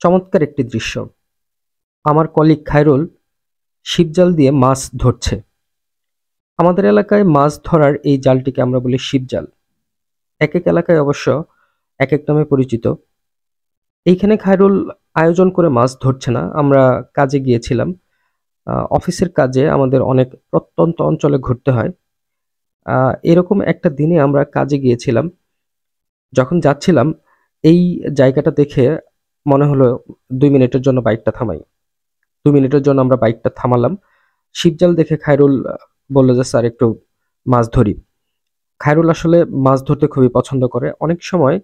চমৎকার একটি দৃশ্য। আমার কলিগ খায়রুল ছিপজাল দিয়ে মাছ ধরছে। আমাদের এলাকায় মাছ ধরার এই জালটিকে আমরা বলি ছিপজাল। এক এক এলাকায় অবশ্য এক এক নামে পরিচিত। এইখানে খায়রুল আয়োজন করে মাছ ধরছে না, আমরা কাজে গিয়েছিলাম। অফিসের কাজে আমাদের অনেক প্রত্যন্ত অঞ্চলে ঘুরতে হয়। এরকম একটা দিনে আমরা কাজে গিয়েছিলাম। যখন যাচ্ছিলাম এই জায়গাটা দেখে মনে হলো 2 মিনিটের জন্য বাইকটা থামাই। 2 মিনিটের জন্য আমরা বাইকটা থামালাম। ছিপজাল দেখে খায়রুল বলল যে স্যার একটু মাছ ধরি। খায়রুল আসলে মাছ ধরতে খুবই পছন্দ করে। অনেক সময়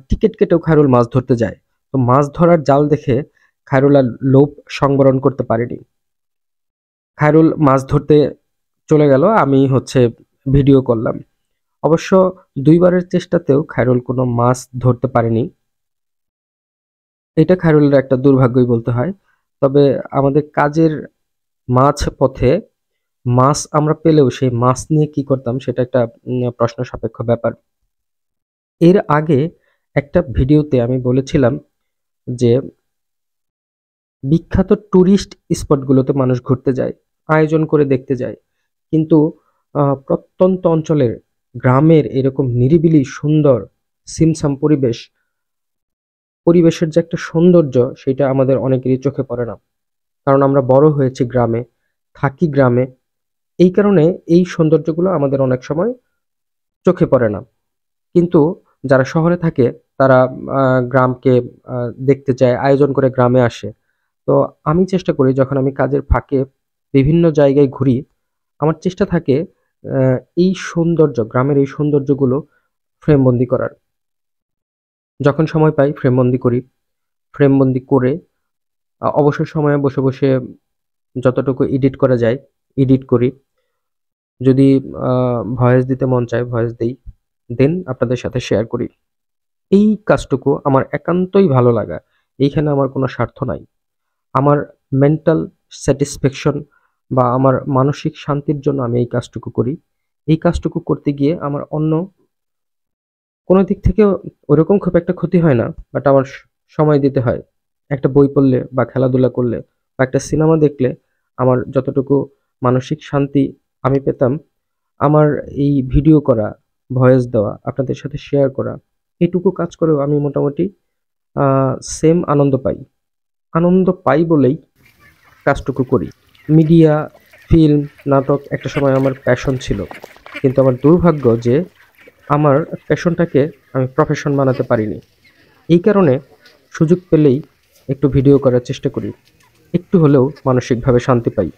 টিকিট কেটেও খায়রুল মাছ ধরতে যায়। তো মাছ ধরার জাল দেখে খায়রুল আর লোভ সংবরণ করতে পারেনি। খায়রুল মাছ ধরতে চলে গেল, আমি ভিডিও করলাম। অবশ্য 2বারের চেষ্টাতেও খায়রুল কোনো মাছ ধরতে পারেনি। এটা খায়রুলের একটা দুর্ভাগ্যই বলতে হয়। তবে আমাদের কাজের মাঝ পথে মাছ আমরা পেলেও সেই মাছ নিয়ে কি করতাম সেটা একটা প্রশ্ন সাপেক্ষ ব্যাপার। এর আগে একটা ভিডিওতে আমি বলেছিলাম যে বিখ্যাত টুরিস্ট স্পটগুলোতে মানুষ ঘুরতে যায়, আয়োজন করে দেখতে যায়, কিন্তু প্রত্যন্ত অঞ্চলের গ্রামের এরকম নিরিবিলি সুন্দর ছিমছাম পরিবেশের যে একটা সৌন্দর্য সেটা আমাদের অনেকেরই চোখে পড়ে না। কারণ আমরা বড় হয়েছি গ্রামে, থাকি গ্রামে, এই কারণে এই সৌন্দর্যগুলো আমাদের অনেক সময় চোখে পড়ে না। কিন্তু যারা শহরে থাকে তারা গ্রামকে দেখতে চায়, আয়োজন করে গ্রামে আসে। তো আমি চেষ্টা করি যখন আমি কাজের ফাঁকে বিভিন্ন জায়গায় ঘুরি, আমার চেষ্টা থাকে এই সৌন্দর্য, গ্রামের এই সৌন্দর্যগুলো ফ্রেমবন্দি করার। যখন সময় পাই ফ্রেমবন্দি করি। ফ্রেমবন্দি করে অবসর সময়ে বসে বসে যতটুকু এডিট করা যায় এডিট করি। যদি ভয়েস দিতে মন চায় ভয়েস দেই, দেন আপনাদের সাথে শেয়ার করি। এই কাজটুকু আমার একান্তই ভালো লাগা। এইখানে আমার কোনো স্বার্থ নাই। আমার মেন্টাল স্যাটিসফ্যাকশন বা আমার মানসিক শান্তির জন্য আমি এই কাজটুকু করি। এই কাজটুকু করতে গিয়ে আমার অন্য কোনো দিক থেকেও ওরকম খুব একটা ক্ষতি হয় না, বাট আমার সময় দিতে হয়। একটা বই পড়লে বা খেলাধুলা করলে বা একটা সিনেমা দেখলে আমার যতটুকু মানসিক শান্তি আমি পেতাম, আমার এই ভিডিও করা, ভয়েস দেওয়া, আপনাদের সাথে শেয়ার করা, এইটুকু কাজ করেও আমি মোটামুটি সেম আনন্দ পাই। আনন্দ পাই বলেই কাজটুকু করি। মিডিয়া, ফিল্ম, নাটক একটা সময় আমার প্যাশন ছিল। কিন্তু আমার দুর্ভাগ্য যে আমার প্যাশনটাকে আমি প্রফেশন বানাতে পারিনি। এই কারণে সুযোগ পেলেই একটু ভিডিও করার চেষ্টা করি। একটু হলেও মানসিকভাবে শান্তি পাই।